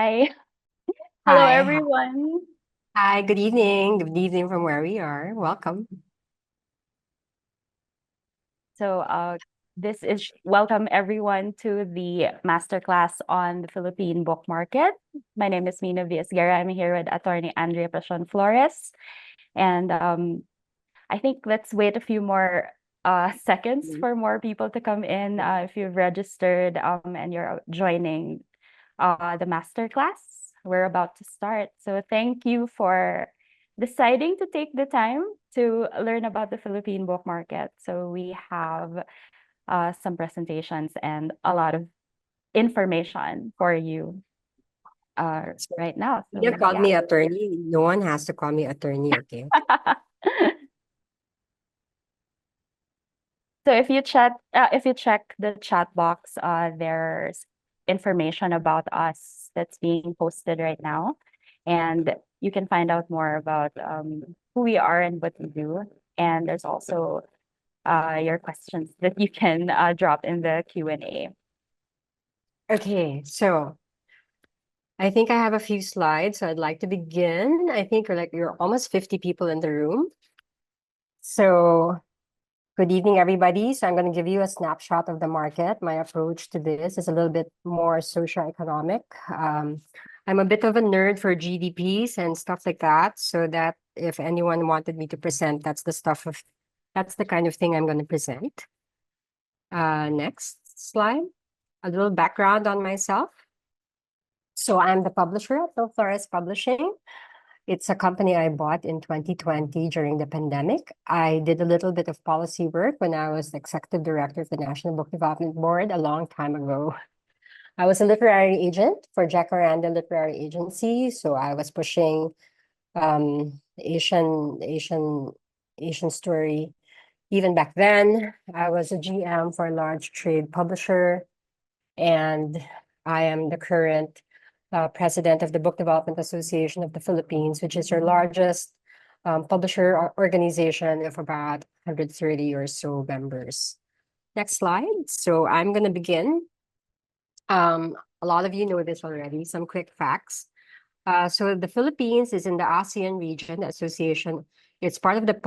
Hi. Hello, Hi, everyone. hi, good evening. Good evening from where we are. Welcome. So, this is welcome everyone to the masterclass on the Philippine Book Market. My name is Mina Esguerra. I'm here with attorney Andrea Pasion-Flores. And I think let's wait a few more seconds Mhm. for more people to come in. If you've registered and you're joining the masterclass. We're about to start. So thank you for deciding to take the time to learn about the Philippine book market. So we have some presentations and a lot of information for you So, right now. you So called yeah. me attorney. No one has to call me attorney, okay? So if you check the chat box, there's information about us that's being posted right now, and you can find out more about who we are and what we do. And there's also your questions that you can drop in the Q&A. Okay, so I think I have a few slides, so I'd like to begin. I think you're almost 50 people in the room. So good evening, everybody. So I'm going to give you a snapshot of the market. My approach to this is a little bit more socioeconomic. I'm a bit of a nerd for GDPs and stuff like that, so that if anyone wanted me to present, that's the kind of thing I'm going to present. Next slide. A little background on myself. So I'm the publisher at Flores Publishing. It's a company I bought in 2020 during the pandemic. I did a little bit of policy work when I was executive director of the National Book Development Board a long time ago. I was a literary agent for Jacaranda Literary Agency, so I was pushing Asian story. Even back then, I was a GM for a large trade publisher, and I am the current president of the Book Development Association of the Philippines, which is your largest publisher organization of about 130 or so members. Next slide. So I'm going to begin. A lot of you know this already, some quick facts. So the Philippines is in the ASEAN region association. It's part of the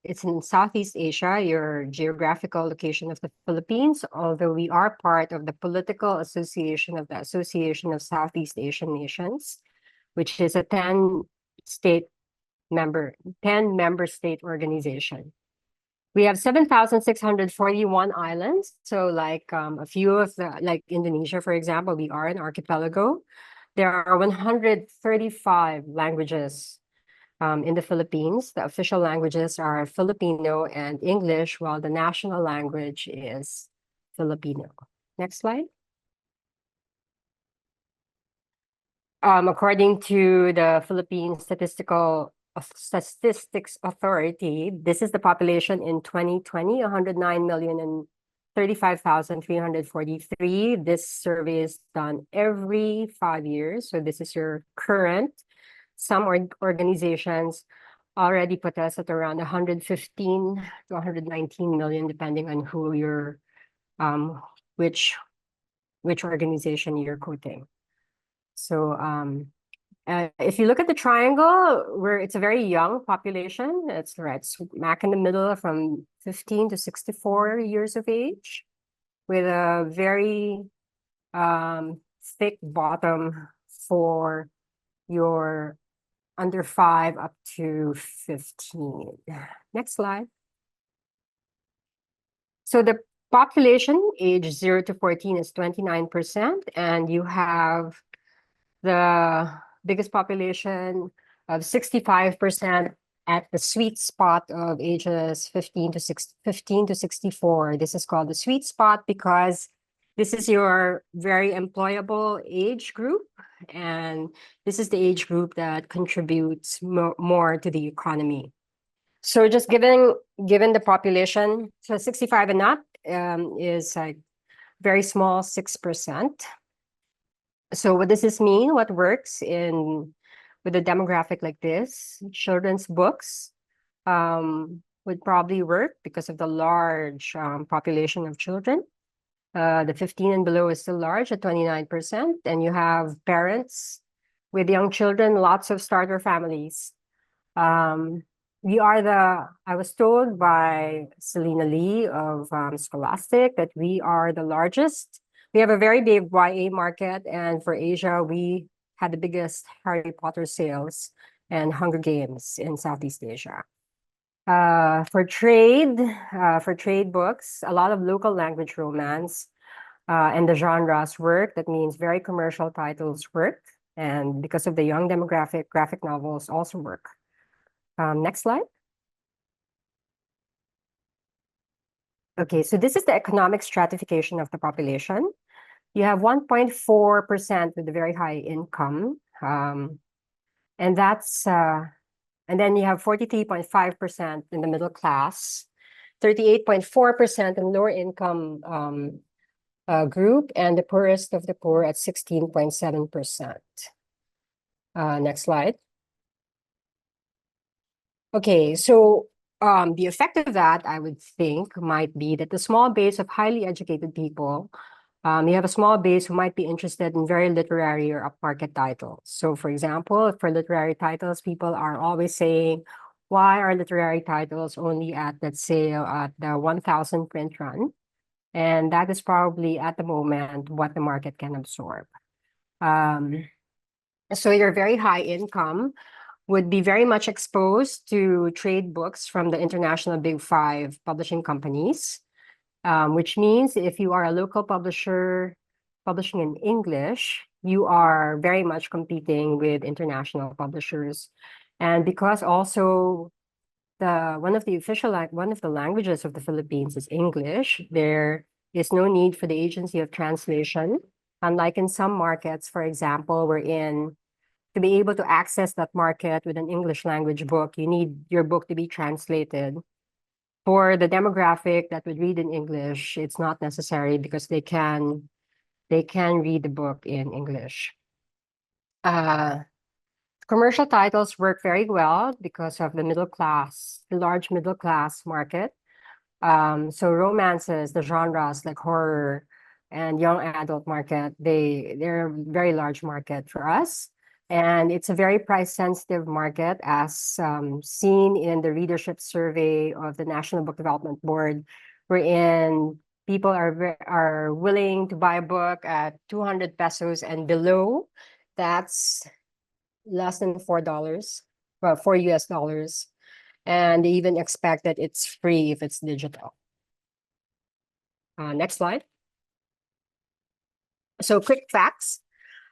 it's in Southeast Asia, your geographical location of the Philippines, although we are part of the political association of the Association of Southeast Asian Nations, which is a state 10 member state organization. We have 7,641 islands. So a few of like Indonesia, for example, we are an archipelago. There are 135 languages in the Philippines. The official languages are Filipino and English, while the national language is Filipino. Next slide. According to the Philippine Statistics Authority, this is the population in 2020, 109 million and 35,343. This survey is done every 5 years. So this is your current. Some organizations already put us at around 115 to 119 million, depending on which organization you're quoting. So if you look at the triangle, where it's a very young population, it's right smack in the middle from 15 to 64 years of age, with a very thick bottom for your under 5 up to 15. Next slide. So the population age 0 to 14 is 29%, and you have the biggest population of 65% at the sweet spot of ages 15 to 64. This is called the sweet spot because this is your very employable age group, and this is the age group that contributes more to the economy. So just given the population, so 65 and up is like very small, 6%. So what does this mean? What works with a demographic like this? Children's books would probably work because of the large population of children. The 15 and below is still large at 29%. And you have parents with young children, lots of starter families. I was told by Selena Lee of Scholastic that we are the largest. We have a very big YA market, and for Asia, we had the biggest Harry Potter sales and Hunger Games in Southeast Asia. For trade books, a lot of local language romance and the genres work. That means very commercial titles work. And because of the young demographic, graphic novels also work. Next slide. Okay, so this is the economic stratification of the population. You have 1.4% with a very high income. And then you have 43.5% in the middle class, 38.4% in lower income group, and the poorest of the poor at 16.7%. Next slide. Okay, so the effect of that, I would think, might be that the small base of highly educated people, you have a small base who might be interested in very literary or upmarket titles. So, for example, for literary titles, people are always saying, why are literary titles only at, let's say, at the 1,000 print run? And that is probably at the moment what the market can absorb. So your very high income would be very much exposed to trade books from the international big five publishing companies, which means if you are a local publisher publishing in English, you are very much competing with international publishers. And because also one of the languages of the Philippines is English, there is no need for the agency of translation. Unlike in some markets, for example, to be able to access that market with an English language book, you need your book to be translated. For the demographic that would read in English, it's not necessary because they can read the book in English. Commercial titles work very well because of the large middle class market. So romances, the genres like horror and young adult market, they're a very large market for us. And it's a very price sensitive market as seen in the readership survey of the National Book Development Board, wherein people are willing to buy a book at 200 pesos and below. That's less than $4, well, $4 US. And they even expect that it's free if it's digital. Next slide. So quick facts.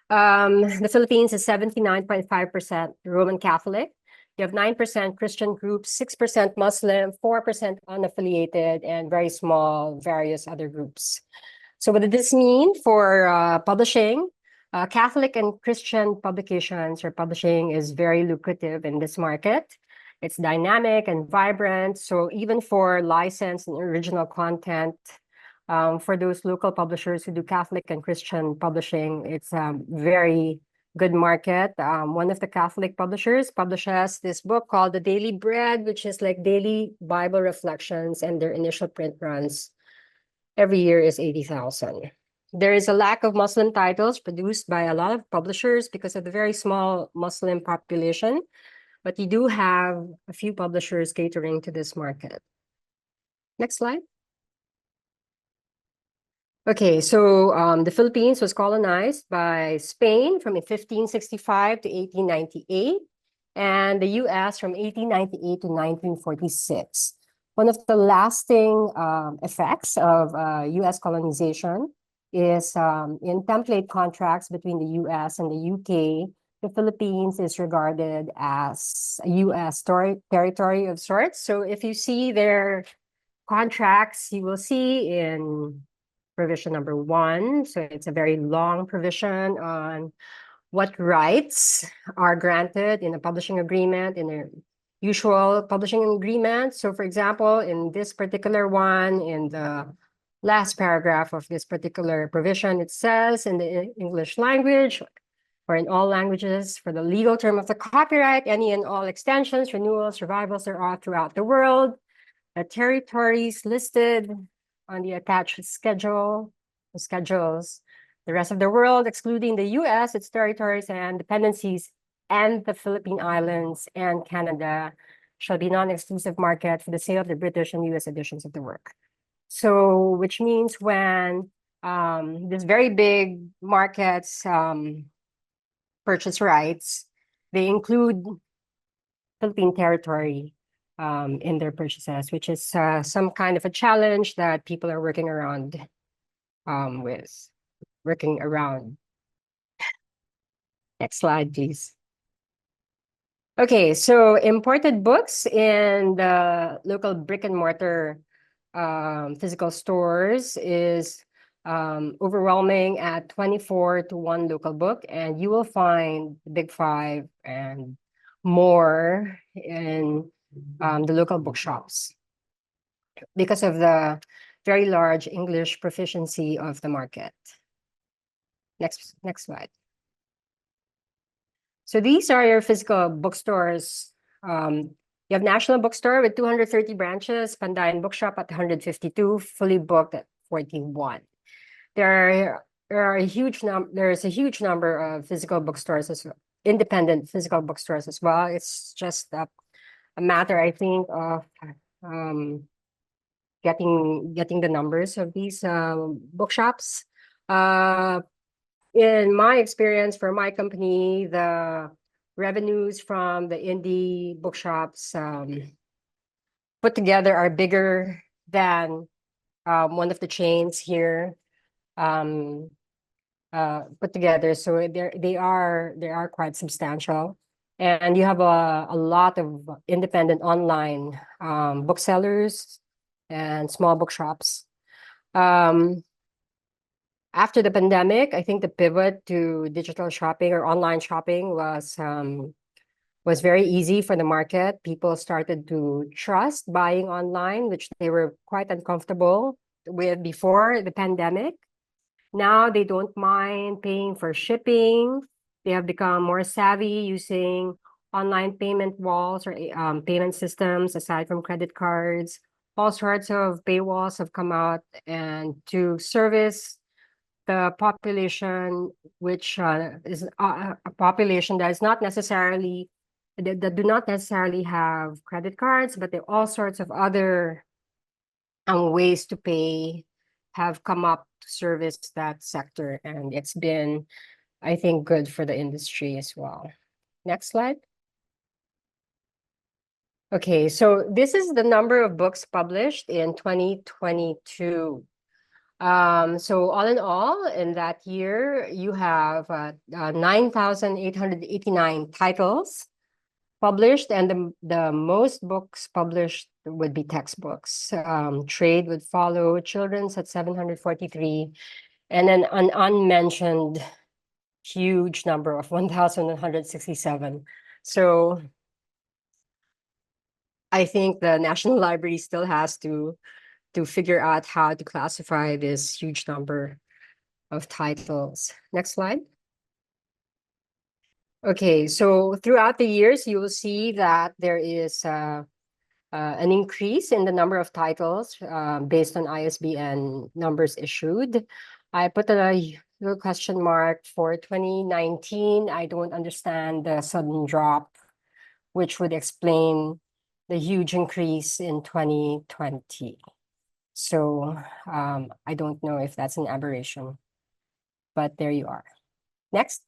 The Philippines is 79.5% Roman Catholic. You have 9% Christian groups, 6% Muslim, 4% unaffiliated, and very small various other groups. So what did this mean for publishing? Catholic and Christian publications or publishing is very lucrative in this market. It's dynamic and vibrant. So even for licensed and original content, for those local publishers who do Catholic and Christian publishing, it's a very good market. One of the Catholic publishers publishes this book called The Daily Bread, which is like daily Bible reflections, and their initial print runs every year is 80,000. There is a lack of Muslim titles produced by a lot of publishers because of the very small Muslim population, but you do have a few publishers catering to this market. Next slide. Okay, so the Philippines was colonized by Spain from 1565 to 1898, and the US from 1898 to 1946. One of the lasting effects of US colonization is in template contracts between the US and the UK, the Philippines is regarded as a US territory of sorts. So if you see their contracts, you will see in provision number 1. So it's a very long provision on what rights are granted in a publishing agreement, in a usual publishing agreement. So for example, in this particular one, in the last paragraph of this particular provision, it says in the English language or in all languages, for the legal term of the copyright, any and all extensions, renewals, revivals thereof throughout the world, the territories listed on the attached schedule schedules the rest of the world, excluding the US, its territories and dependencies, and the Philippine Islands and Canada, shall be non-exclusive market for the sale of the British and US editions of the work. So, which means when these very big markets purchase rights, they include Philippine territory in their purchases, which is some kind of a challenge that people are working around with. Working around. Next slide, please. Okay, so imported books in the local brick and mortar physical stores is overwhelming at 24 to 1 local book, and you will find the big five and more in the local bookshops because of the very large English proficiency of the market. Next slide. So these are your physical bookstores. You have National Bookstore with 230 branches, Pandayan Bookshop at 152, fully booked at 41. There's a huge number of physical bookstores as well, independent physical bookstores as well. It's just a matter, I think, of getting the numbers of these bookshops. In my experience for my company, the revenues from the indie bookshops put together are bigger than one of the chains here put together. So they are quite substantial. And you have a lot of independent online booksellers and small bookshops. After the pandemic, I think the pivot to digital shopping or online shopping was very easy for the market. People started to trust buying online, which they were quite uncomfortable with before the pandemic. Now they don't mind paying for shipping. They have become more savvy using online payment walls or payment systems aside from credit cards. All sorts of paywalls have come out, and to service the population, which is a population that is not necessarily that do not necessarily have credit cards, but there are all sorts of other ways to pay have come up to service that sector, and it's been, I think, good for the industry as well. Next slide. Okay, so this is the number of books published in 2022. So all in all, in that year, you have 9,889 titles published, and the most books published would be textbooks. Trade would follow, children's at 743, and then an unmentioned huge number of 1,167. So I think the National Library still has to figure out how to classify this huge number of titles. Next slide. Okay, so throughout the years, you will see that there is an increase in the number of titles based on ISBN numbers issued. I put a little question mark for 2019. I don't understand the sudden drop, which would explain the huge increase in 2020. So I don't know if that's an aberration, but there you are. Next.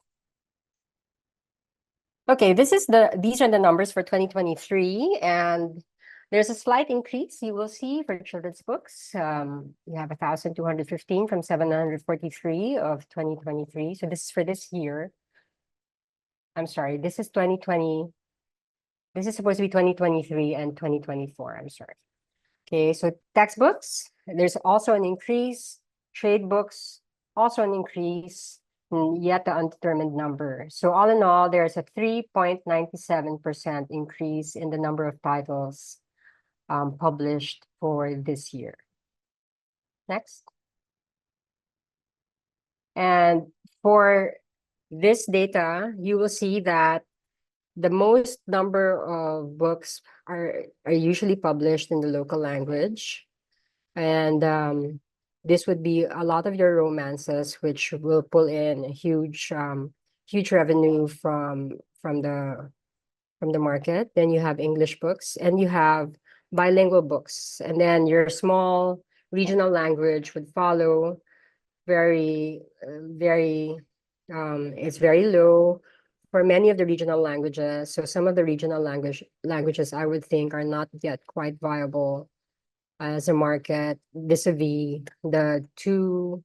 Okay, these are the numbers for 2023, and there's a slight increase you will see for children's books. We have 1,215 from 743 of 2023. So this is for this year. I'm sorry, this is 2020. This is supposed to be 2023 and 2024. I'm sorry. Okay, so textbooks, there's also an increase. Trade books, also an increase, yet the undetermined number. So all in all, there's a 3.97% increase in the number of titles published for this year. Next. And for this data, you will see that the most number of books are usually published in the local language. And this would be a lot of your romances, which will pull in a huge revenue from the market. Then you have English books, and you have bilingual books, and then your small regional language would follow. Very, it's very low for many of the regional languages. So some of the regional languages I would think are not yet quite viable as a market vis-a-vis the two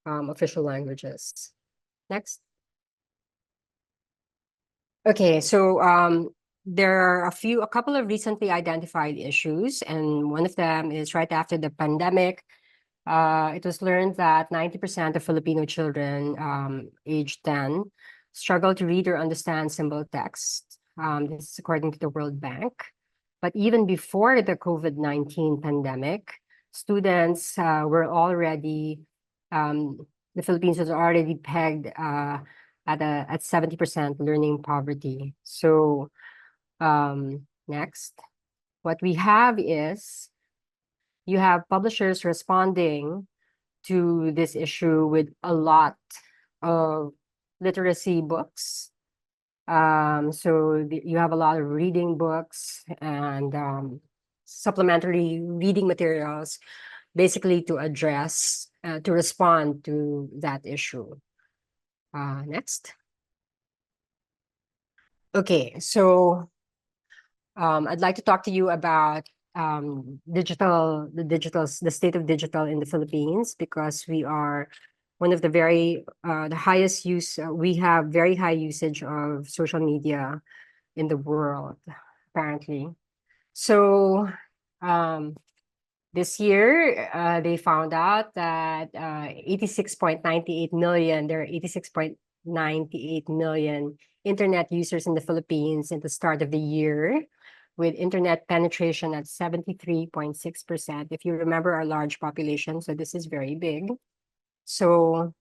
official languages. Next. Okay, so there are a couple of recently identified issues, and one of them is right after the pandemic. It was learned that 90% of Filipino children aged 10 struggle to read or understand symbol text. This is according to the World Bank. But even before the COVID-19 pandemic, students were already, the Philippines was already pegged at 70% learning poverty. So next, what we have is you have publishers responding to this issue with a lot of literacy books. You have a lot of reading books and supplementary reading materials, basically to respond to that issue. Next. Okay, so I'd like to talk to you about the state of digital in the Philippines, because we are one of the highest we have very high usage of social media in the world, apparently. So this year, they found out that 86.98 million, there are 86.98 million internet users in the Philippines at the start of the year, with internet penetration at 73.6%. If you remember our large population, so this is very big. So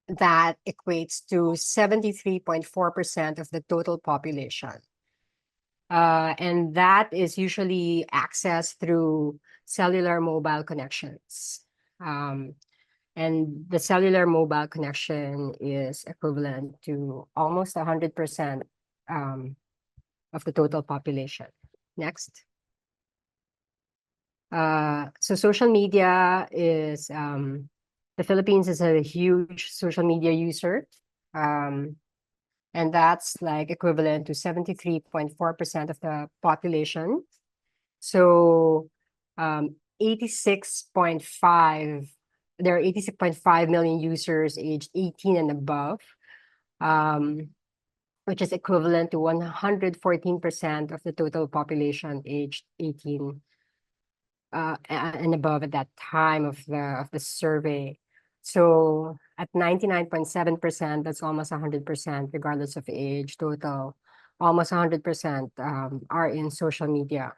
that equates to 73.4% of the total population. And that is usually accessed through cellular mobile connections. And the cellular mobile connection is equivalent to almost 100% of the total population. Next. So social media is, the Philippines is a huge social media user. And that's like equivalent to 73.4% of the population. So 86.5, there are 86.5 million users aged 18 and above, which is equivalent to 114% of the total population aged 18 and above at that time of the survey. So at 99.7%, that's almost 100%, regardless of age, total, almost 100% are in social media.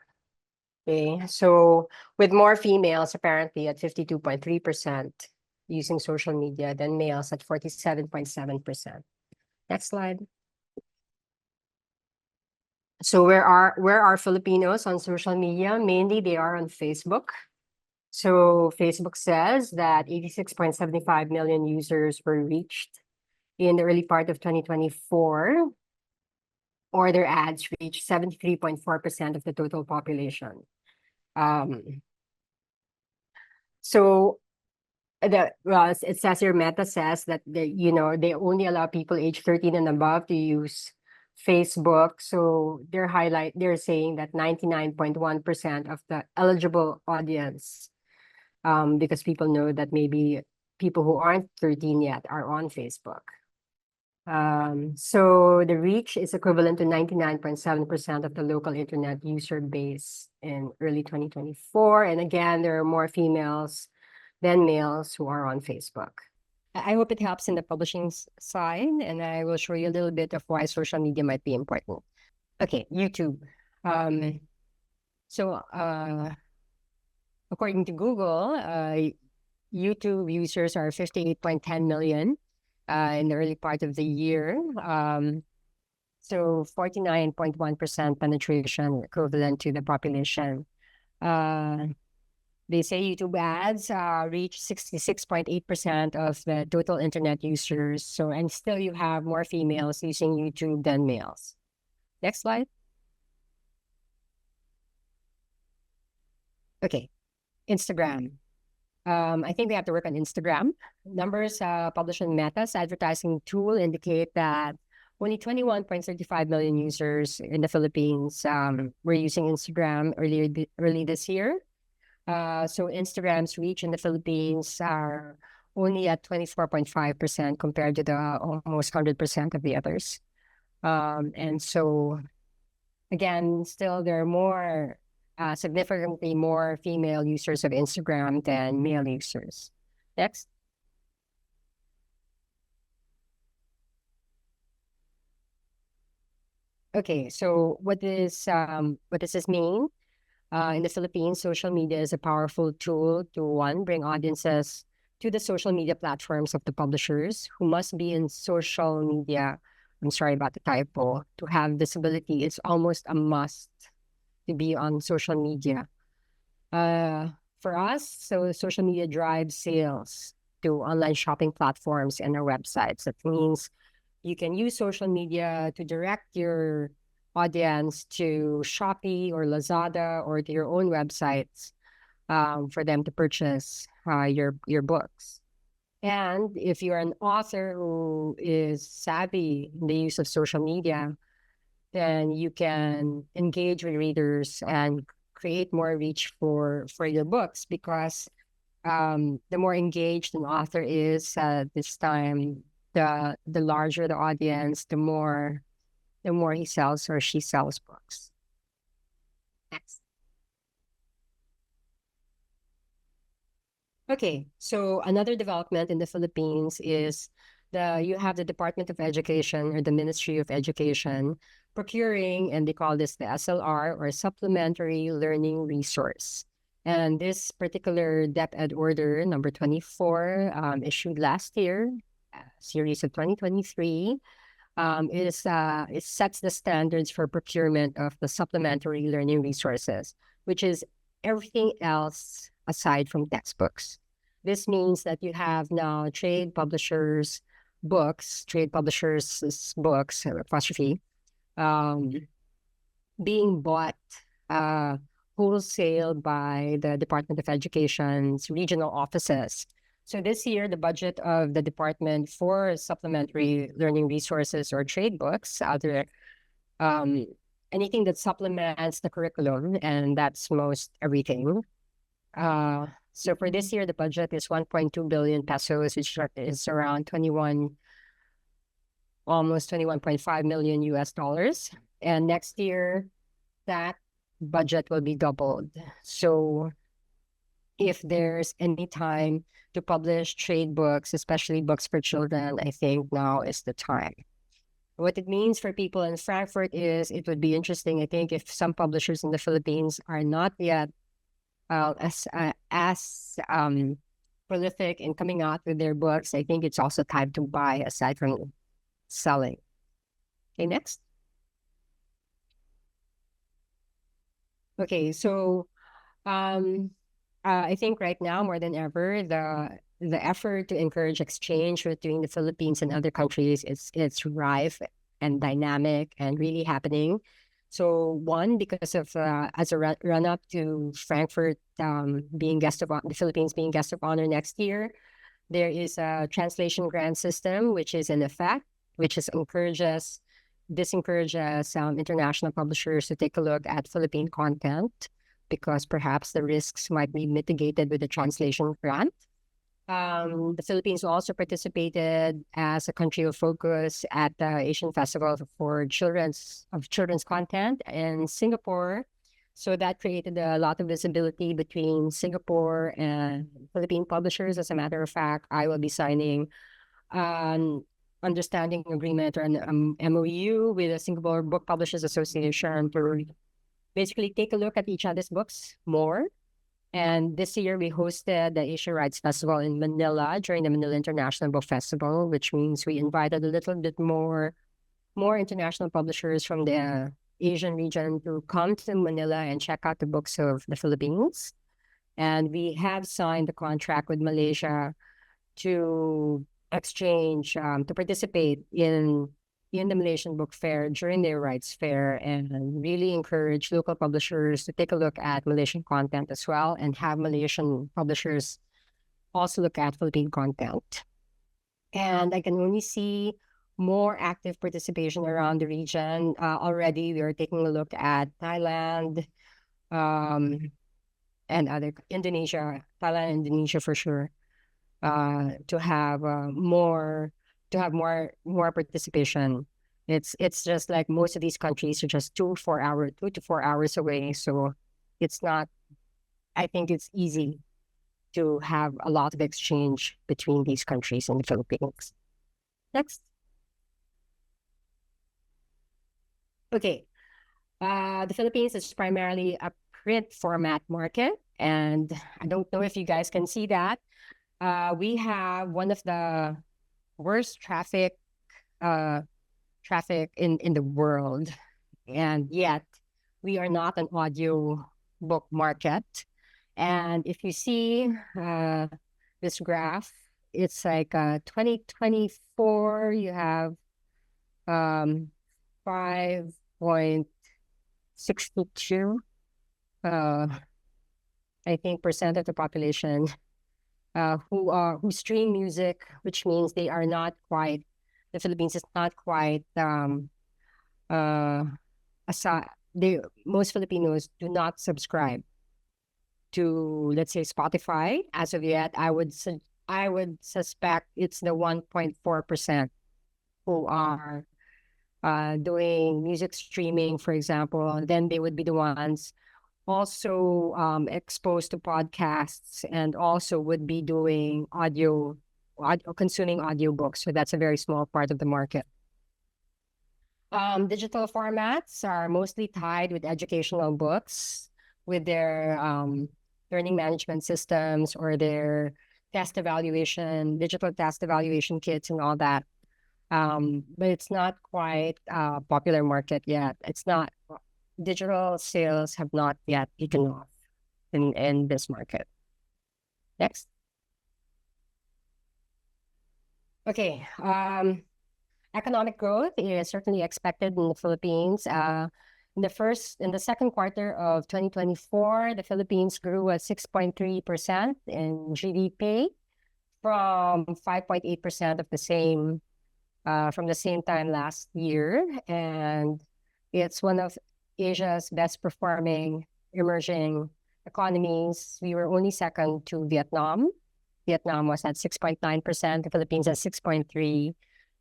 Okay, so with more females apparently at 52.3% using social media than males at 47.7%. Next slide. So where are Filipinos on social media? Mainly they are on Facebook. So Facebook says that 86.75 million users were reached in the early part of 2024, or their ads reached 73.4% of the total population. So it says here, Meta says that they only allow people age 13 and above to use Facebook. So they're saying that 99.1% of the eligible audience, because people know that maybe people who aren't 13 yet are on Facebook. So the reach is equivalent to 99.7% of the local internet user base in early 2024. And again, there are more females than males who are on Facebook. I hope it helps in the publishing side, and I will show you a little bit of why social media might be important. Okay, YouTube. So according to Google, YouTube users are 58.10 million in the early part of the year. So 49.1% penetration equivalent to the population. They say YouTube ads reach 66.8% of the total internet users. So, and still you have more females using YouTube than males. Next slide. Okay, Instagram. I think we have to work on Instagram. Numbers published in Meta's advertising tool indicate that only 21.35 million users in the Philippines were using Instagram early this year. So Instagram's reach in the Philippines are only at 24.5% compared to the almost 100% of the others. And so, again, still there are significantly more female users of Instagram than male users. Next. Okay, so what does this mean? In the Philippines, social media is a powerful tool to, one, bring audiences to the social media platforms of the publishers who must be in social media. I'm sorry about the typo. To have visibility, it's almost a must to be on social media. For us, so social media drives sales to online shopping platforms and our websites. That means you can use social media to direct your audience to Shopee or Lazada or to your own websites for them to purchase your books. And if you're an author who is savvy in the use of social media, then you can engage with readers and create more reach for your books, because the more engaged an author is this time, the larger the audience, the more he sells or she sells books. Next. Okay, so another development in the Philippines is you have the Department of Education or the Ministry of Education procuring, and they call this the SLR, or Supplementary Learning Resource. And this particular DepEd order number 24 issued last year, series of 2023, it sets the standards for procurement of the supplementary learning resources, which is everything else aside from textbooks. This means that you have now trade publishers' books, apostrophe, being bought wholesale by the Department of Education's regional offices. So this year, the budget of the department for supplementary learning resources or trade books, anything that supplements the curriculum, and that's most everything. So for this year, the budget is 1.2 billion pesos, which is around almost 21.5 million US dollars. And next year, that budget will be doubled. So if there's any time to publish trade books, especially books for children, I think now is the time. What it means for people in Frankfurt is it would be interesting, I think, if some publishers in the Philippines are not yet as prolific in coming out with their books. I think it's also time to buy aside from selling. Okay, next. Okay, so I think right now more than ever, the effort to encourage exchange between the Philippines and other countries it's rife and dynamic and really happening. So one, because of as a run up to Frankfurt being the Philippines being guest of honor next year, there is a translation grant system which is in effect, which encourages international publishers to take a look at Philippine content, because perhaps the risks might be mitigated with the translation grant. The Philippines also participated as a country of focus at the Asian Festival for children's content in Singapore. So that created a lot of visibility between Singapore and Philippine publishers. As a matter of fact, I will be signing an understanding agreement or an MOU with the Singapore Book Publishers Association to basically take a look at each other's books more. And this year we hosted the Asia Rights Festival in Manila during the Manila International Book Festival, which means we invited a little bit more international publishers from the Asian region to come to Manila and check out the books of the Philippines. And we have signed a contract with Malaysia to exchange, to participate in the Malaysian Book Fair during their rights fair, and really encourage local publishers to take a look at Malaysian content as well, and have Malaysian publishers also look at Philippine content. And I can only see more active participation around the region. Already, we are taking a look at Thailand, and other Indonesia, Thailand, Indonesia for sure, to have more participation. It's just like most of these countries are just 2 to 4 hours away. So it's not. I think it's easy to have a lot of exchange between these countries and the Philippines. Next. Okay. The Philippines is primarily a print format market, and I don't know if you guys can see that. We have one of the worst traffic in the world, and yet we are not an audio book market. And if you see this graph, it's like 2024, you have 5.62 I think percent of the population who stream music, which means they are not quite, the Philippines is not quite most Filipinos do not subscribe to, let's say, Spotify as of yet. I would suspect it's the 1.4% who are doing music streaming, for example. Then they would be the ones also exposed to podcasts, and also would be doing consuming audiobooks. So that's a very small part of the market. Digital formats are mostly tied with educational books, with their learning management systems, or their digital test evaluation kits and all that. But it's not quite a popular market yet. Digital sales have not yet taken off in this market. Next. Okay. Economic growth is certainly expected in the Philippines. In the second quarter of 2024, the Philippines grew at 6.3% in GDP, from 5.8% from the same time last year, and it's one of Asia's best performing emerging economies. We were only second to Vietnam. Vietnam was at 6.9%, the Philippines at 6.3%,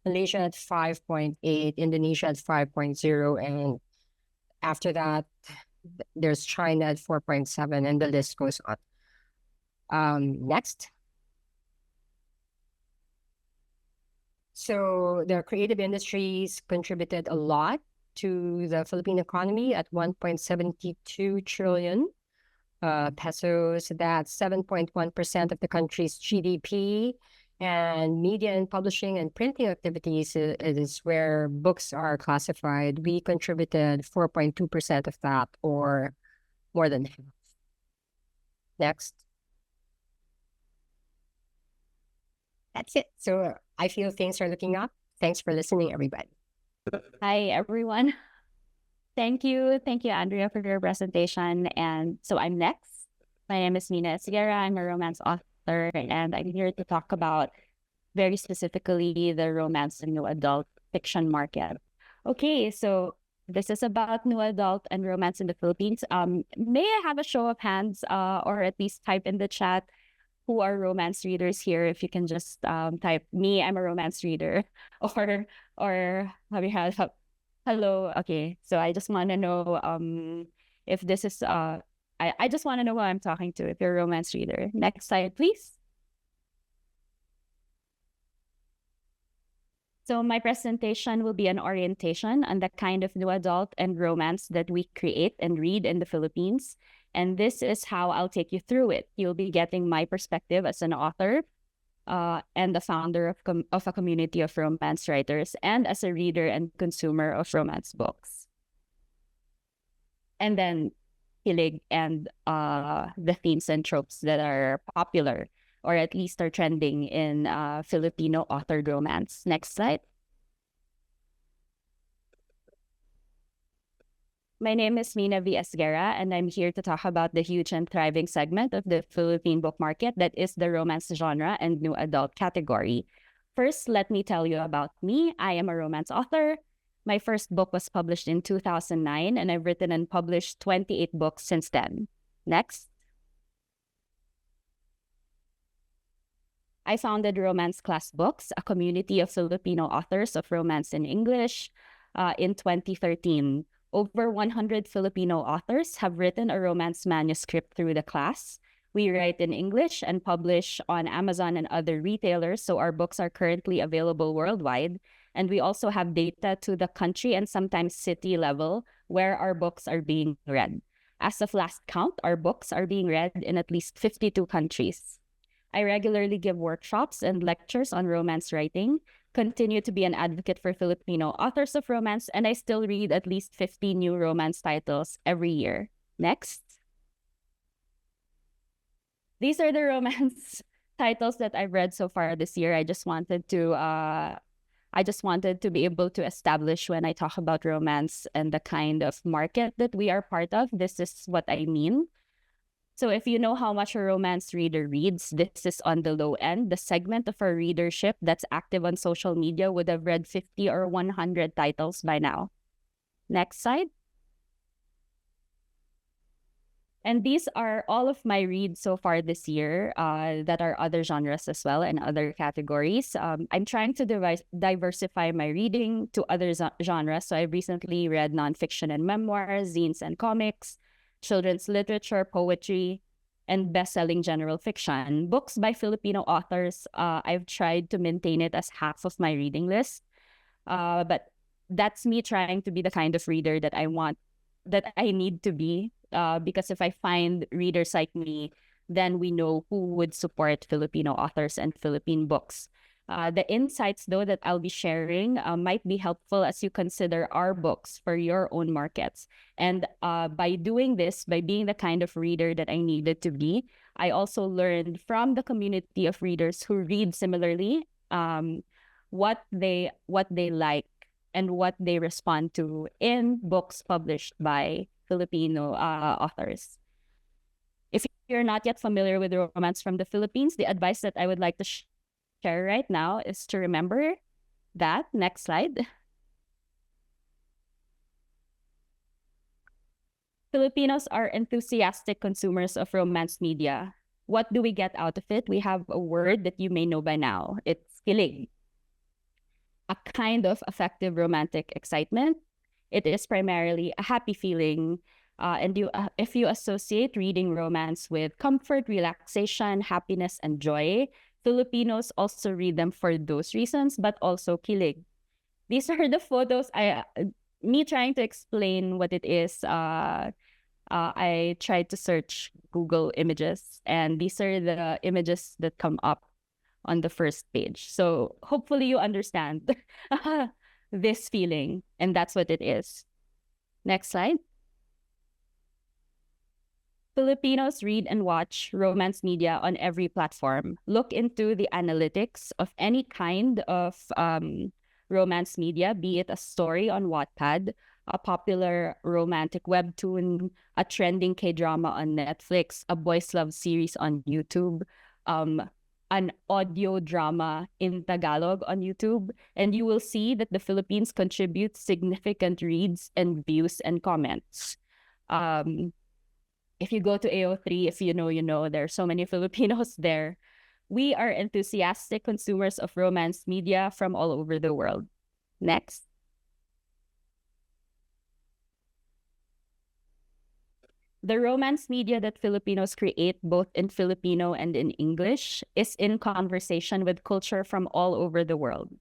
Malaysia at 5.8%, Indonesia at 5.0%, and after that, there's China at 4.7%, and the list goes on. Next. So the creative industries contributed a lot to the Philippine economy at 1.72 trillion pesos. That's 7.1% of the country's GDP. And media and publishing and printing activities is where books are classified. We contributed 4.2% of that, or more than half. Next. That's it. So I feel things are looking up. Thanks for listening, everybody. Hi, everyone. Thank you, Andrea, for your presentation. And so I'm next. My name is Mina Esguerra. I'm a romance author, and I'm here to talk about, very specifically, the romance and new adult fiction market. Okay, so this is about new adult and romance in the Philippines. May I have a show of hands, or at least type in the chat, who are romance readers here? If you can just type, me, I'm a romance reader, or have you had hello? Okay, so I just want to know if this is I just want to know who I'm talking to, if you're a romance reader. Next slide, please. So my presentation will be an orientation on the kind of new adult and romance that we create and read in the Philippines. And this is how I'll take you through it. You'll be getting my perspective as an author, and the founder of a community of romance writers, and as a reader and consumer of romance books. And then kilig and the themes and tropes that are popular or at least are trending in Filipino authored romance. Next slide. My name is Mina Esguerra, and I'm here to talk about the huge and thriving segment of the Philippine book market that is the romance genre and new adult category. First, let me tell you about me. I am a romance author. My first book was published in 2009, and I've written and published 28 books since then. Next. I founded Romance Class Books, a community of Filipino authors of romance in English, in 2013. Over 100 Filipino authors have written a romance manuscript through the class. We write in English and publish on Amazon and other retailers, so our books are currently available worldwide. And we also have data to the country and sometimes city level where our books are being read. As of last count, our books are being read in at least 52 countries. I regularly give workshops and lectures on romance writing, continue to be an advocate for Filipino authors of romance, and I still read at least 50 new romance titles every year. Next. These are the romance titles that I've read so far this year. I just wanted to be able to establish when I talk about romance and the kind of market that we are part of. This is what I mean. So if you know how much a romance reader reads, this is on the low end. The segment of our readership that's active on social media would have read 50 or 100 titles by now. Next slide. And these are all of my reads so far this year that are other genres as well and other categories. I'm trying to diversify my reading to other genres. So I recently read nonfiction and memoirs, zines and comics, children's literature, poetry, and best-selling general fiction. Books by Filipino authors, I've tried to maintain it as half of my reading list. But that's me trying to be the kind of reader that I need to be. Because if I find readers like me, then we know who would support Filipino authors and Philippine books. The insights, though, that I'll be sharing might be helpful as you consider our books for your own markets. And by doing this, by being the kind of reader that I needed to be, I also learned from the community of readers who read similarly what they like and what they respond to in books published by Filipino authors. If you're not yet familiar with romance from the Philippines, the advice that I would like to share right now is to remember that. Next slide. Filipinos are enthusiastic consumers of romance media. What do we get out of it? We have a word that you may know by now. It's kilig. A kind of affective romantic excitement. It is primarily a happy feeling. If you associate reading romance with comfort, relaxation, happiness, and joy, Filipinos also read them for those reasons, but also kilig. These are the photos. Me trying to explain what it is. I tried to search Google Images, and these are the images that come up on the first page. So hopefully you understand this feeling, and that's what it is. Next slide. Filipinos read and watch romance media on every platform. Look into the analytics of any kind of romance media, be it a story on Wattpad, a popular romantic webtoon, a trending K-drama on Netflix, a boys' love series on YouTube, an audio drama in Tagalog on YouTube, and you will see that the Philippines contributes significant reads and views and comments. If you go to AO3, if you know, you know, there are so many Filipinos there. We are enthusiastic consumers of romance media from all over the world. Next. The romance media that Filipinos create, both in Filipino and in English, is in conversation with culture from all over the world.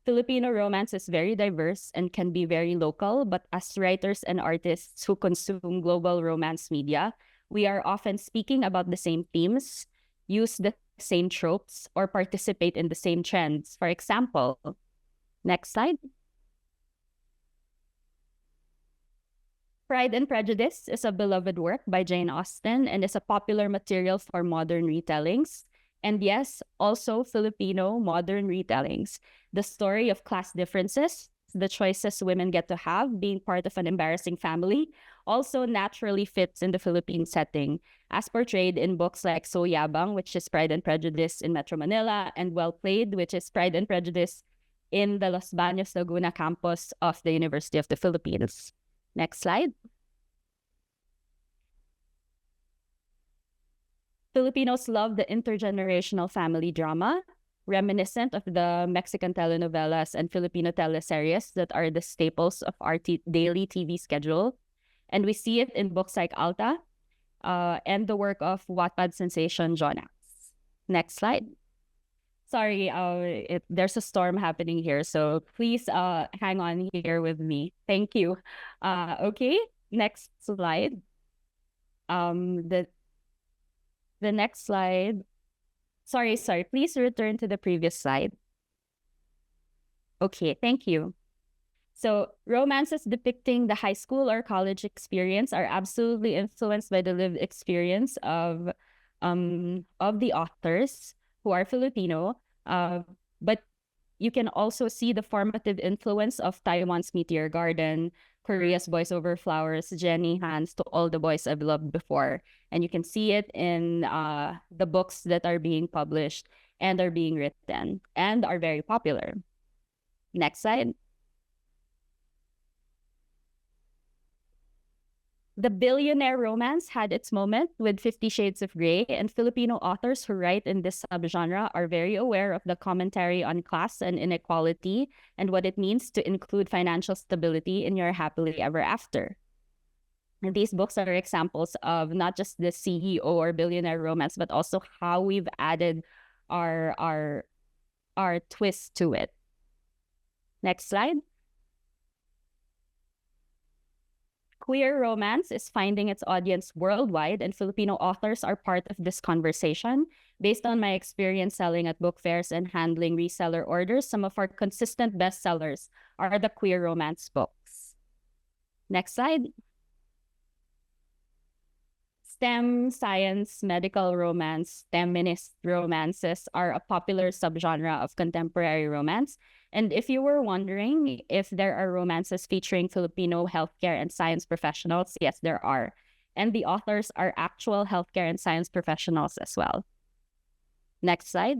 Filipino romance is very diverse and can be very local, but as writers and artists who consume global romance media, we are often speaking about the same themes, use the same tropes, or participate in the same trends. For example, next slide. Pride and Prejudice is a beloved work by Jane Austen and is a popular material for modern retellings. And yes, also Filipino modern retellings. The story of class differences, the choices women get to have being part of an embarrassing family, also naturally fits in the Philippine setting, as portrayed in books like So Yabang, which is Pride and Prejudice in Metro Manila, and Well Played, which is Pride and Prejudice in the Los Baños, Laguna campus of the University of the Philippines. Next slide. Filipinos love the intergenerational family drama, reminiscent of the Mexican telenovelas and Filipino teleseries that are the staples of our daily TV schedule. And we see it in books like Alta and the work of Wattpad sensation Jonas. Next slide. Sorry, there's a storm happening here, so please hang on here with me. Thank you. Okay, next slide. The next slide. Sorry, please return to the previous slide. Okay, thank you. So romances depicting the high school or college experience are absolutely influenced by the lived experience of the authors who are Filipino. But you can also see the formative influence of Taiwan's Meteor Garden, Korea's Boys Over Flowers, Jenny Han's To All the Boys I've Loved Before. And you can see it in the books that are being published and are being written and are very popular. Next slide. The billionaire romance had its moment with 50 Shades of Grey, and Filipino authors who write in this subgenre are very aware of the commentary on class and inequality and what it means to include financial stability in your happily ever after. And these books are examples of not just the CEO or billionaire romance, but also how we've added our twist to it. Next slide. Queer romance is finding its audience worldwide, and Filipino authors are part of this conversation. Based on my experience selling at book fairs and handling reseller orders, some of our consistent bestsellers are the queer romance books. Next slide. STEM, science, medical romance, feminist romances are a popular subgenre of contemporary romance. And if you were wondering if there are romances featuring Filipino healthcare and science professionals, yes, there are. And the authors are actual healthcare and science professionals as well. Next slide.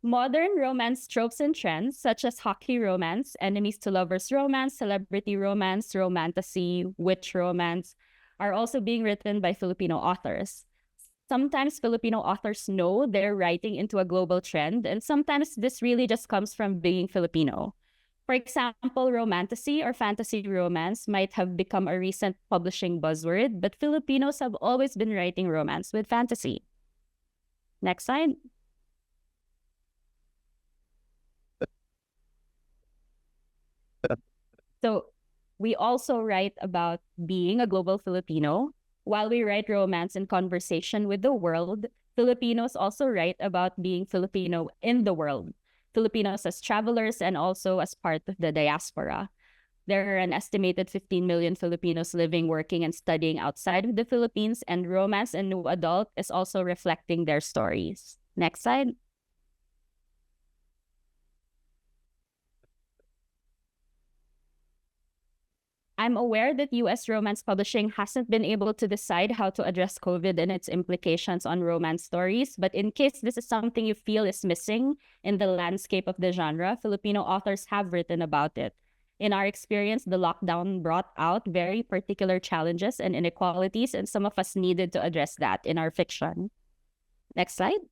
Modern romance tropes and trends, such as hockey romance, enemies to lovers romance, celebrity romance, romantasy, witch romance, are also being written by Filipino authors. Sometimes Filipino authors know they're writing into a global trend, and sometimes this really just comes from being Filipino. For example, romantasy or fantasy romance might have become a recent publishing buzzword, but Filipinos have always been writing romance with fantasy. Next slide. So we also write about being a global Filipino. While we write romance in conversation with the world, Filipinos also write about being Filipino in the world. Filipinos as travelers and also as part of the diaspora. There are an estimated 15 million Filipinos living, working, and studying outside of the Philippines, and romance and new adult is also reflecting their stories. Next slide. I'm aware that US romance publishing hasn't been able to decide how to address COVID and its implications on romance stories, but in case this is something you feel is missing in the landscape of the genre, Filipino authors have written about it. In our experience, the lockdown brought out very particular challenges and inequalities, and some of us needed to address that in our fiction. Next slide.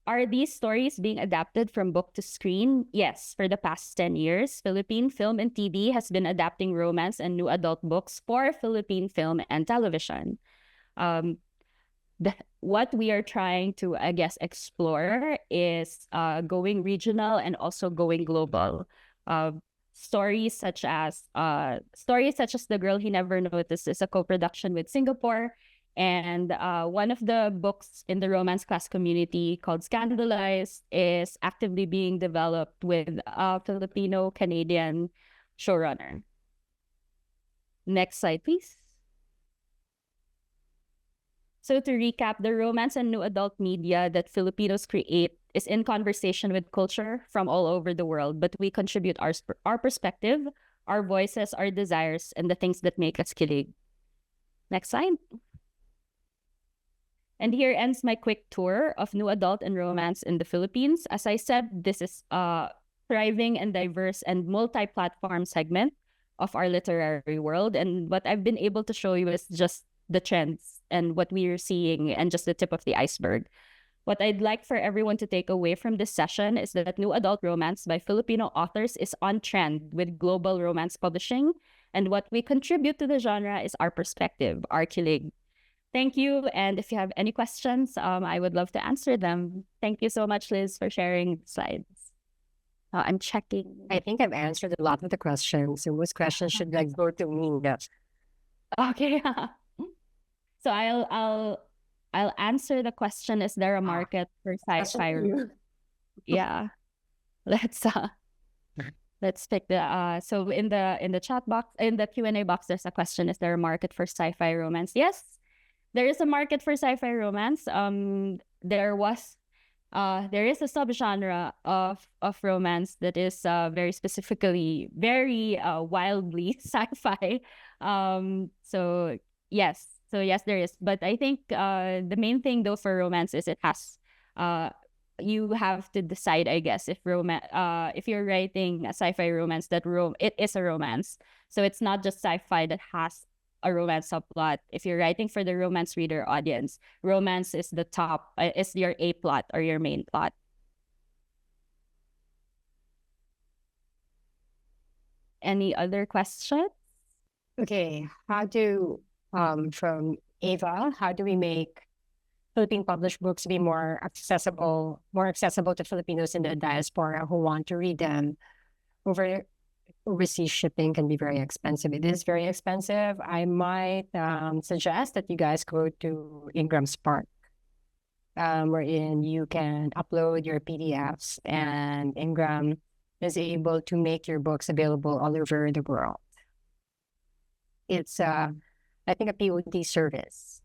Are these stories being adapted from book to screen? Yes, for the past 10 years, Philippine film and TV has been adapting romance and new adult books for Philippine film and television. What we are trying to, I guess, explore is going regional and also going global. Stories such as The Girl He Never Noticed is a co-production with Singapore, And one of the books in the romance class community called Scandalized is actively being developed with a Filipino-Canadian showrunner. Next slide, please. So to recap, the romance and new adult media that Filipinos create is in conversation with culture from all over the world, but we contribute our perspective, our voices, our desires, and the things that make us kilig. Next slide. And here ends my quick tour of new adult and romance in the Philippines. As I said, this is a thriving and diverse and multi-platform segment of our literary world. And what I've been able to show you is just the trends and what we are seeing and just the tip of the iceberg. What I'd like for everyone to take away from this session is that new adult romance by Filipino authors is on trend with global romance publishing. And what we contribute to the genre is our perspective, our kilig. Thank you. And if you have any questions, I would love to answer them. Thank you so much, Liz, for sharing the slides. I'm checking. I think I've answered a lot of the questions. So most questions should go to Mina. Okay. So I'll answer the question, is there a market for sci-fi? Yeah. Let's pick the so in the chat box, in the Q&A box, there's a question, is there a market for sci-fi romance? Yes, there is a market for sci-fi romance. There is a subgenre of romance that is very specifically, very wildly sci-fi. So yes, there is. But I think the main thing though for romance is it has you have to decide, I guess, if you're writing a sci-fi romance, it is a romance. So it's not just sci-fi that has a romance subplot. If you're writing for the romance reader audience, romance is the top, is your A plot or your main plot. Any other questions? Okay, from Ava, how do we make Philippine published books be more accessible to Filipinos in the diaspora who want to read them? Overseas shipping can be very expensive. It is very expensive. I might suggest that you guys go to Ingram Spark, wherein you can upload your PDFs, and Ingram is able to make your books available all over the world. It's, I think, a POD service.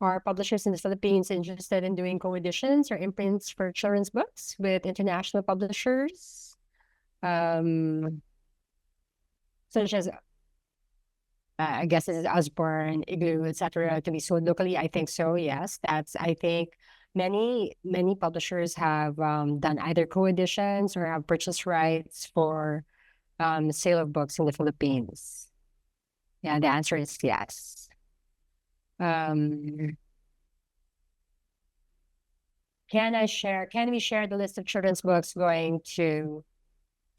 Are publishers in the Philippines interested in doing co-editions or imprints for children's books with international publishers? Such as, I guess it is Osborne, Igloo, etc., to be sold locally. I think so, yes. I think many publishers have done either co-editions or have purchase rights for sale of books in the Philippines. Yeah, the answer is yes. Can we share the list of children's books going to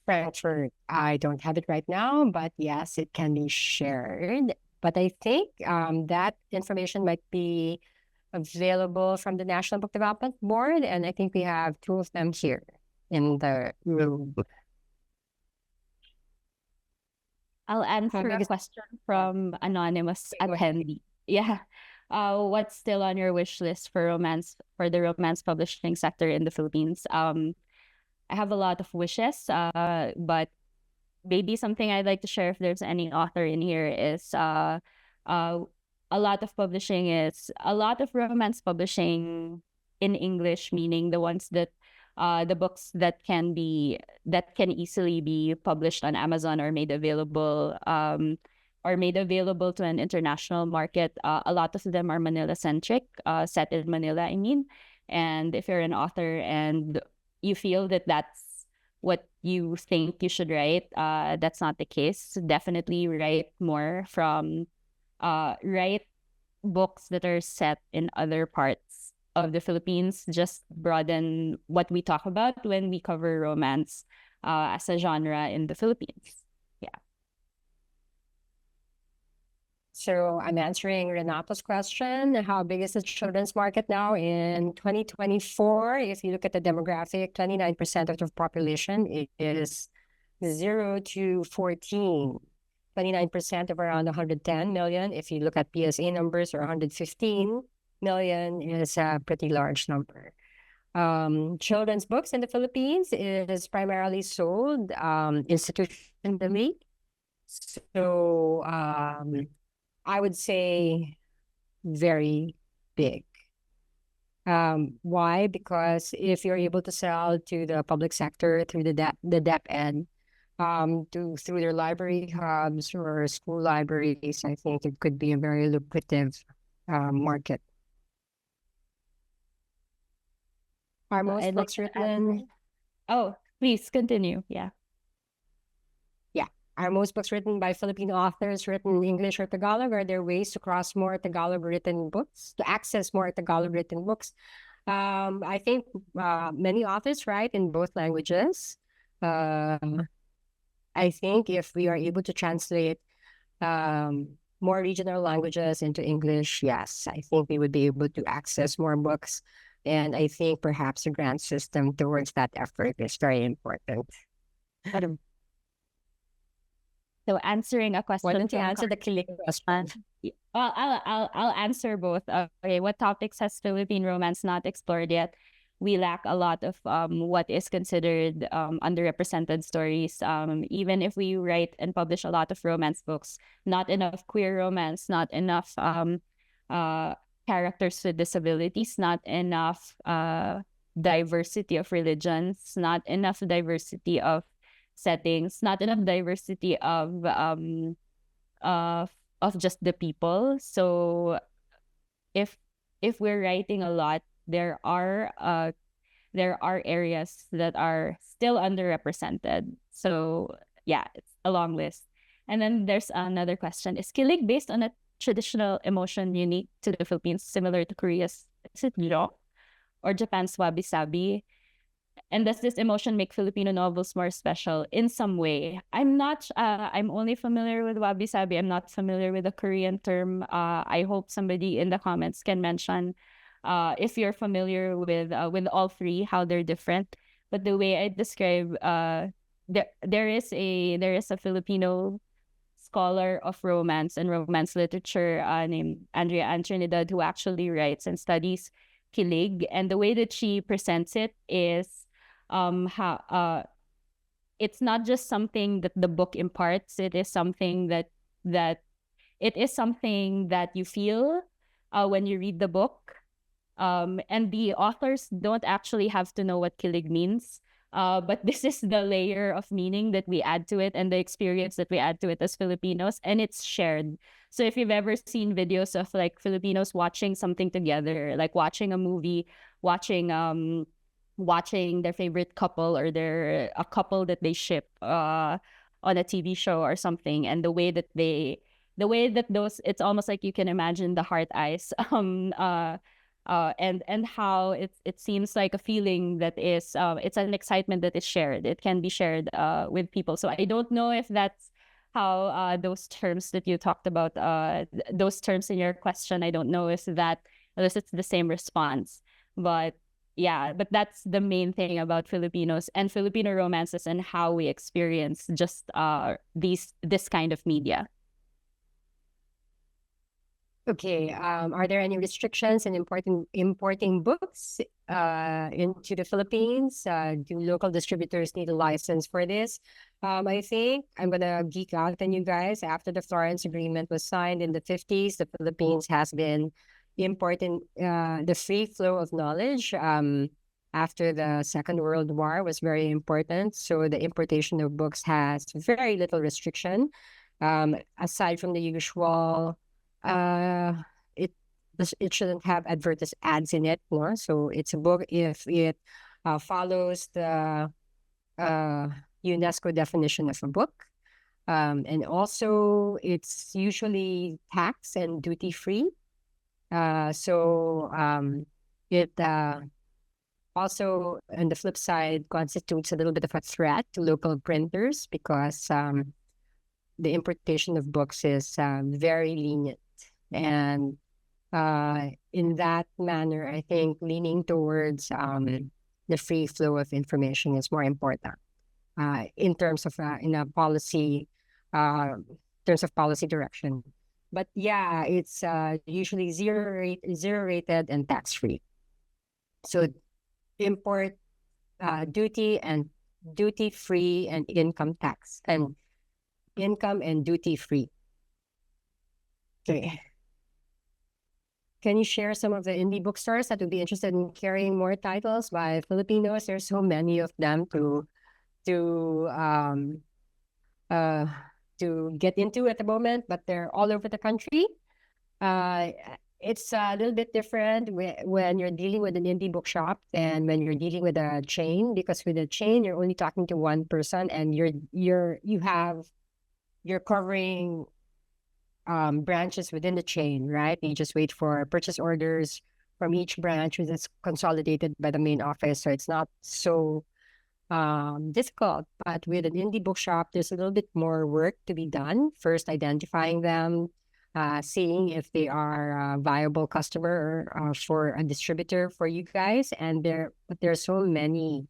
Frankfurt? I don't have it right now, but yes, it can be shared. But I think that information might be available from the National Book Development Board, and I think we have two of them here in the room. I'll answer a question from anonymous attendee. Yeah. What's still on your wish list for the romance publishing sector in the Philippines? I have a lot of wishes, but maybe something I'd like to share, if there's any author in here, is a lot of romance publishing in English, meaning the ones that the books that can easily be published on Amazon or made available to an international market. A lot of them are Manila centric, set in Manila, I mean. And if you're an author and you feel that that's what you think you should write, that's not the case. Definitely write books that are set in other parts of the Philippines. Just broaden what we talk about when we cover romance as a genre in the Philippines. Yeah. So I'm answering Renato's question. How big is the children's market now in 2024? If you look at the demographic, 29% of the population is 0 to 14. 29% of around 110 million. If you look at PSA numbers, or 115 million is a pretty large number. Children's books in the Philippines is primarily sold institutionally. So I would say very big. Why? Because if you're able to sell to the public sector through the DEP end, through their library hubs or school libraries, I think it could be a very lucrative market. Are most I'd like books to add. written? Oh, please continue. Yeah. Yeah. Are most books written by Filipino authors written in English or Tagalog? Are there ways to cross more Tagalog written books, to access more Tagalog written books? I think many authors write in both languages. I think if we are able to translate more regional languages into English, yes, I think we would be able to access more books. And I think perhaps a grant system towards that effort is very important. So answering a question. Why don't you from answer the killing question? Well, I'll answer both. Okay, what topics has Philippine romance not explored yet? We lack a lot of what is considered underrepresented stories. Even if we write and publish a lot of romance books, not enough queer romance, not enough characters with disabilities, not enough diversity of religions, not enough diversity of settings, not enough diversity of just the people. So if we're writing a lot, there are areas that are still underrepresented. So yeah, it's a long list. And then there's another question: is kilig based on a traditional emotion unique to the Philippines, similar to Korea's sitlo or Japan's wabi-sabi? And does this emotion make Filipino novels more special in some way? I'm not, I'm only familiar with wabi-sabi. I'm not familiar with the Korean term. I hope somebody in the comments can mention if you're familiar with all three, how they're different. But the way I describe, there is a Filipino scholar of romance and romance literature named Andrea Pasion-Flores, who actually writes and studies kilig. And the way that she presents it is how it's not just something that the book imparts. It is something that you feel when you read the book. And the authors don't actually have to know what kilig means. But this is the layer of meaning that we add to it and the experience that we add to it as Filipinos, and it's shared. So if you've ever seen videos of like Filipinos watching something together, like watching a movie, watching their favorite couple or a couple that they ship on a TV show or something, and the way that those, it's almost like you can imagine the heart eyes and how it seems like a feeling that is it's an excitement that is shared. It can be shared with people. So I don't know if that's how those terms that you talked about, those terms in your question, I don't know if it's the same response. But yeah, but that's the main thing about Filipinos and Filipino romances and how we experience just this kind of media. Okay. Are there any restrictions in importing books into the Philippines? Do local distributors need a license for this? I think I'm gonna geek out on you guys. After the Florence Agreement was signed in the 50s, the Philippines has been importing the free flow of knowledge. After the Second World War was very important, so the importation of books has very little restriction. Aside from the usual. It shouldn't have advertised ads in it, no? So it's a book if it follows the UNESCO definition of a book, and also it's usually tax and duty free. So it also, on the flip side, constitutes a little bit of a threat to local printers because the importation of books is very lenient. And in that manner, I think leaning towards the free flow of information is more important. in terms of in a policy, terms of policy direction. But yeah, it's usually zero rated and tax free. So import duty and duty free and income tax and income and duty free. Okay. Can you share some of the indie bookstores that would be interested in carrying more titles by Filipinos? There's so many of them to um uh to get into at the moment, but they're all over the country. Uh, it's a little bit different when you're dealing with an indie bookshop than when you're dealing with a chain, because with a chain you're only talking to one person and you're covering branches within the chain, right? You just wait for purchase orders from each branch, which is consolidated by the main office. So it's not so difficult. But with an indie bookshop, there's a little bit more work to be done. First, identifying them, seeing if they are a viable customer for a distributor for you guys. But there's so many,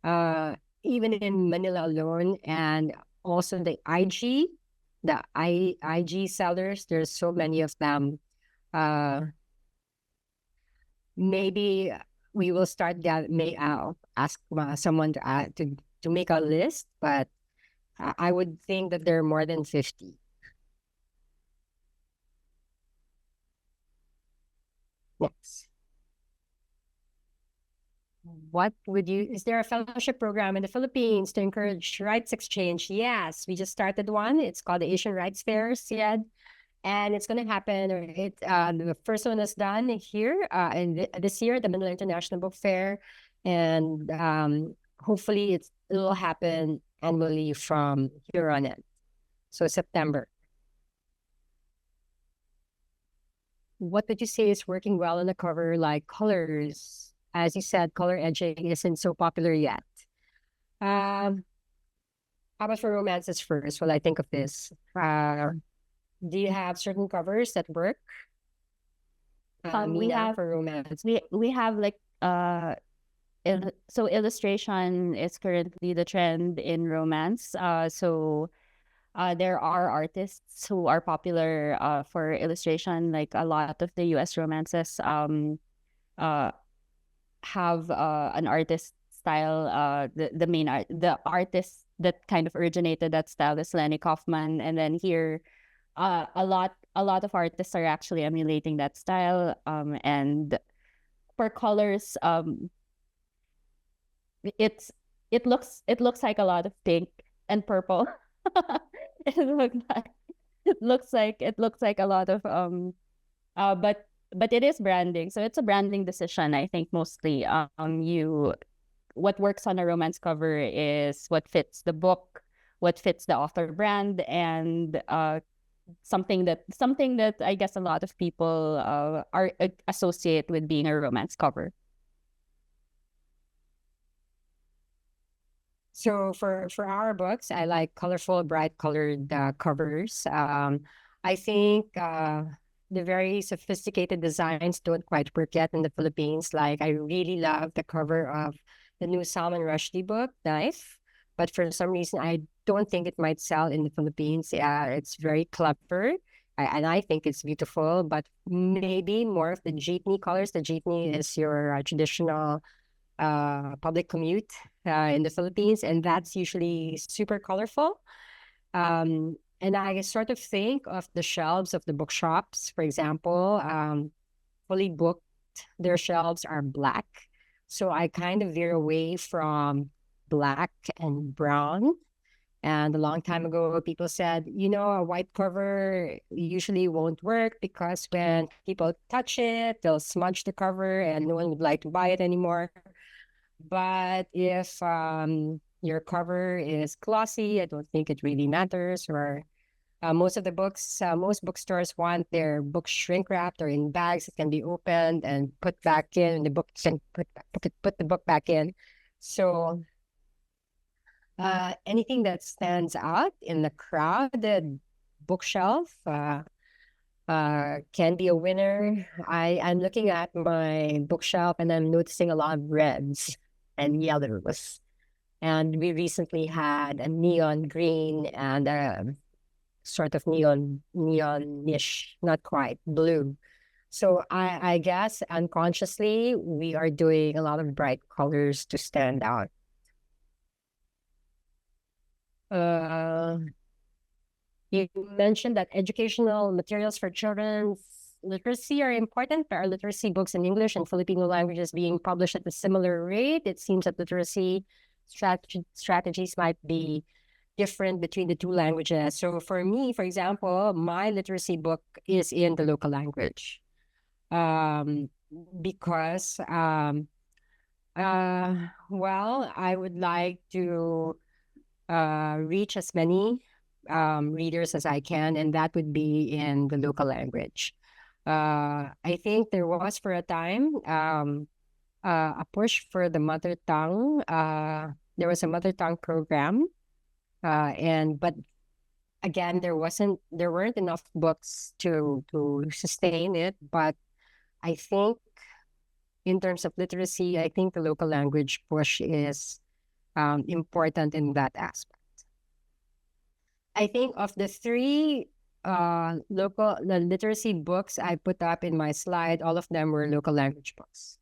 even in Manila alone, and also IG sellers. There's so many of them. Maybe we will start that. I'll ask someone to make a list, but I would think that there are more than 50. Yes. Is there a fellowship program in the Philippines to encourage rights exchange? Yes, we just started one. It's called the Asian Rights Fair, SIAD. And it's going to happen. The first one is done here this year, the Manila International Book Fair, and hopefully it will happen annually from here on in. So September. What would you say is working well on the cover, like colors? As you said, color edging isn't so popular yet. How about for romances first? Well, I think of this. Do you have certain covers that work? Mina, for romance. We have like so illustration is currently the trend in romance. So there are artists who are popular for illustration. Like a lot of the US romances have an artist style. The artist that kind of originated that style is Lenny Kaufman, and then here a lot of artists are actually emulating that style. And for colors, it looks like a lot of pink and purple. it looks like a lot of but it is branding, so it's a branding decision. I think mostly what works on a romance cover is what fits the book, what fits the author brand, and something that I guess a lot of people are associate with being a romance cover. So for our books, I like colorful, bright colored covers. I think the very sophisticated designs don't quite work yet in the Philippines. Like I really love the cover of the new Salman Rushdie book, Knife, but for some reason I don't think it might sell in the Philippines. It's very clever, and I think it's beautiful, but maybe more of the jeepney colors. The jeepney is your traditional public commute in the Philippines, and that's usually super colorful. And I sort of think of the shelves of the bookshops, for example, fully booked, their shelves are black. So I kind of veer away from black and brown. And a long time ago, people said, a white cover usually won't work because when people touch it, they'll smudge the cover and no one would like to buy it anymore. But if your cover is glossy, I don't think it really matters. Or most of the books, most bookstores want their books shrink wrapped or in bags that can be opened and put back in. The book can put the book back in. So anything that stands out in the crowded bookshelf can be a winner. I'm looking at my bookshelf and I'm noticing a lot of reds and yellows. And we recently had a neon green and a sort of neonish, not quite blue. So I guess unconsciously we are doing a lot of bright colors to stand out. Uh, you mentioned that educational materials for children's literacy are important. There are literacy books in English and Filipino languages being published at a similar rate. It seems that literacy strategies might be different between the two languages. So for me, for example, my literacy book is in the local language. Um, because well, I would like to reach as many readers as I can, and that would be in the local language. I think there was for a time a push for the mother tongue. There was a mother tongue program, and but again, there weren't enough books to sustain it. But I think in terms of literacy, I think the local language push is important in that aspect. I think of the three the literacy books I put up in my slide, all of them were local language books.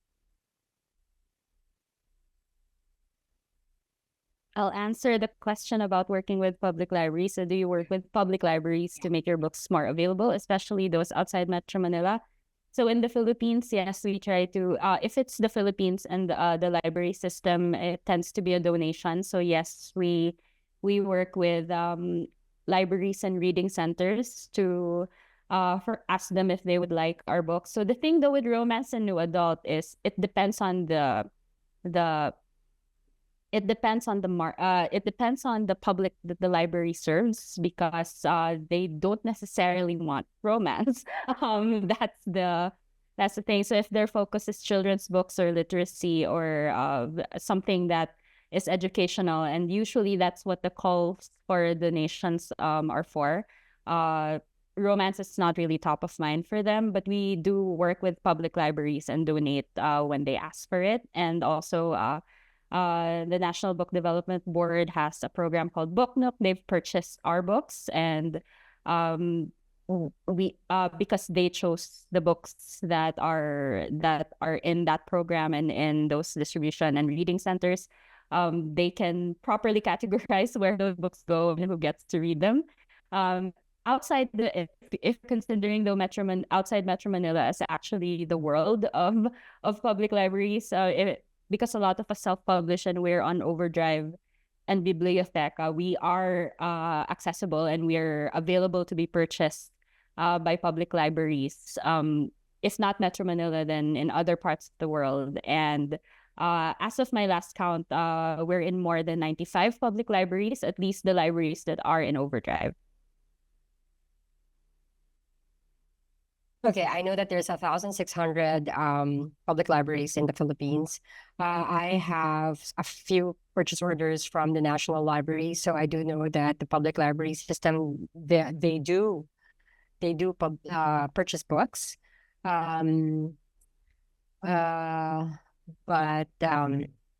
I'll answer the question about working with public libraries. So do you work with public libraries to make your books more available, especially those outside Metro Manila? So in the Philippines, yes, we try to, if it's the Philippines and the library system, it tends to be a donation. So yes, we work with libraries and reading centers to ask them if they would like our books. So the thing though with romance and new adult is it depends on the it depends on it depends on the public that the library serves, because they don't necessarily want romance. That's the thing. So if their focus is children's books or literacy or something that is educational, and usually that's what the calls for donations are for. Romance is not really top of mind for them, but we do work with public libraries and donate when they ask for it. And also the National Book Development Board has a program called Book Nook. They've purchased our books, and we because they chose the books that are in that program and in those distribution and reading centers. They can properly categorize where those books go and who gets to read them. Outside if considering the outside Metro Manila is actually the world of public libraries, because a lot of us self-publish and we're on Overdrive and Biblioteca, we are accessible and we're available to be purchased by public libraries. If not Metro Manila, then in other parts of the world. And as of my last count, we're in more than 95 public libraries, at least the libraries that are in Overdrive. Okay, I know that there's 1,600 public libraries in the Philippines. I have a few purchase orders from the National Library, so I do know that the public library system they do purchase books, but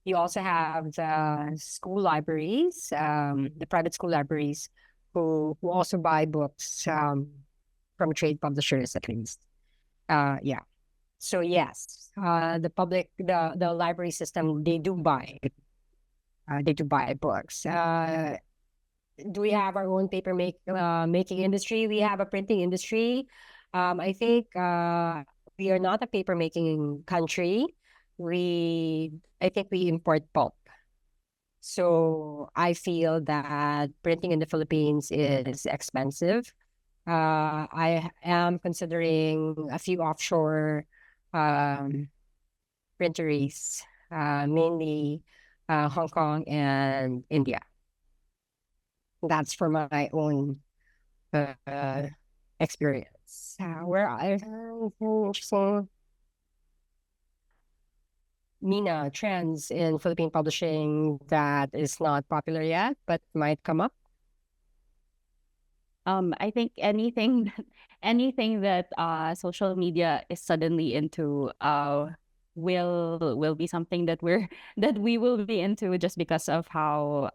you also have the school libraries, the private school libraries, who also buy books from trade publishers at least. Yeah. So yes, the library system, they do buy books. Do we have our own paper making industry? We have a printing industry. I think we are not a paper making country. I think we import pulp. So I feel that printing in the Philippines is expensive. I am considering a few offshore printeries, mainly Hong Kong and India. That's for my own experience. Where I interesting. Mina, trends in Philippine publishing that is not popular yet, but might come up. I think anything that social media is suddenly into, will be something that that we will be into, just because of how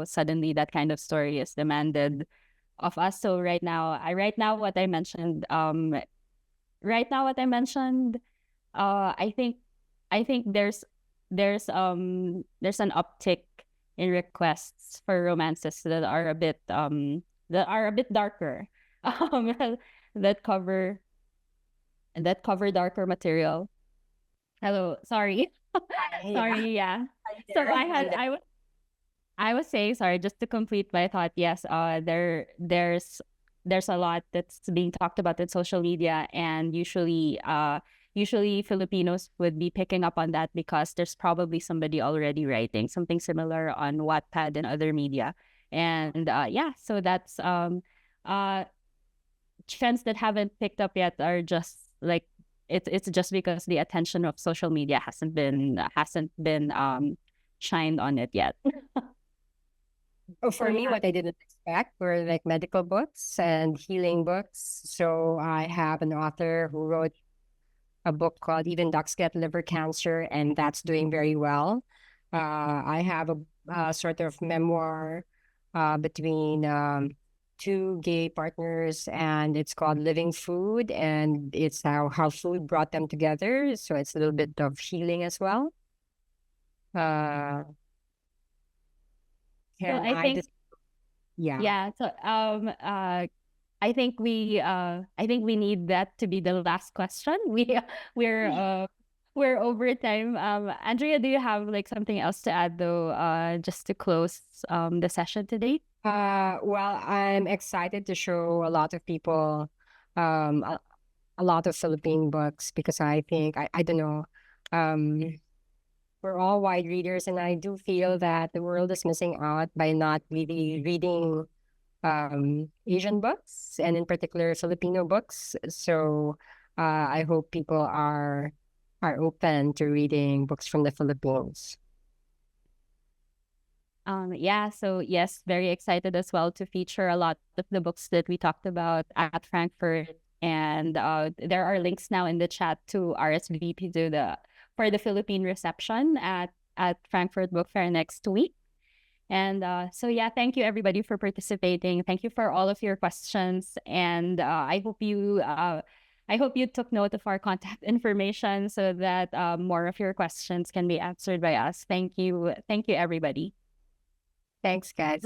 suddenly that kind of story is demanded of us. So right now what I mentioned, I think there's an uptick in requests for romances that are a bit darker, um that cover darker material. Hello, sorry. Yeah, Sorry, yeah. hi So there. And I was saying, sorry, just to complete my thought, yes, there's a lot that's being talked about in social media, and usually Filipinos would be picking up on that because there's probably somebody already writing something similar on Wattpad and other media. And yeah, so that's uh trends that haven't picked up yet are just like, it's just because the attention of social media hasn't been shined on it yet. oh, So for me, yeah. what I didn't expect were like medical books and healing books. So I have an author who wrote a book called Even Ducks Get Liver Cancer, and that's doing very well. I have a sort of memoir between two gay partners, and it's called Living Food, and it's how food brought them together. So it's a little bit of healing as well. Uh, So can I I think, just, yeah. yeah, so I think we need that to be the last question. We're we're over time. Andrea, do you have like something else to add though, just to close the session today? Well, I'm excited to show a lot of people um, a, a lot of Philippine books because I think, I don't know, um, we're all wide readers, and I do feel that the world is missing out by not really reading Asian books, and in particular Filipino books. So I hope people are open to reading books from the Philippines. Yeah, so yes, very excited as well to feature a lot of the books that we talked about at Frankfurt. And there are links now in the chat to RSVP to the for the Philippine reception at Frankfurt Book Fair next week. And so yeah, thank you everybody for participating. Thank you for all of your questions, and I hope you took note of our contact information so that more of your questions can be answered by us. Thank you everybody. Thanks, guys.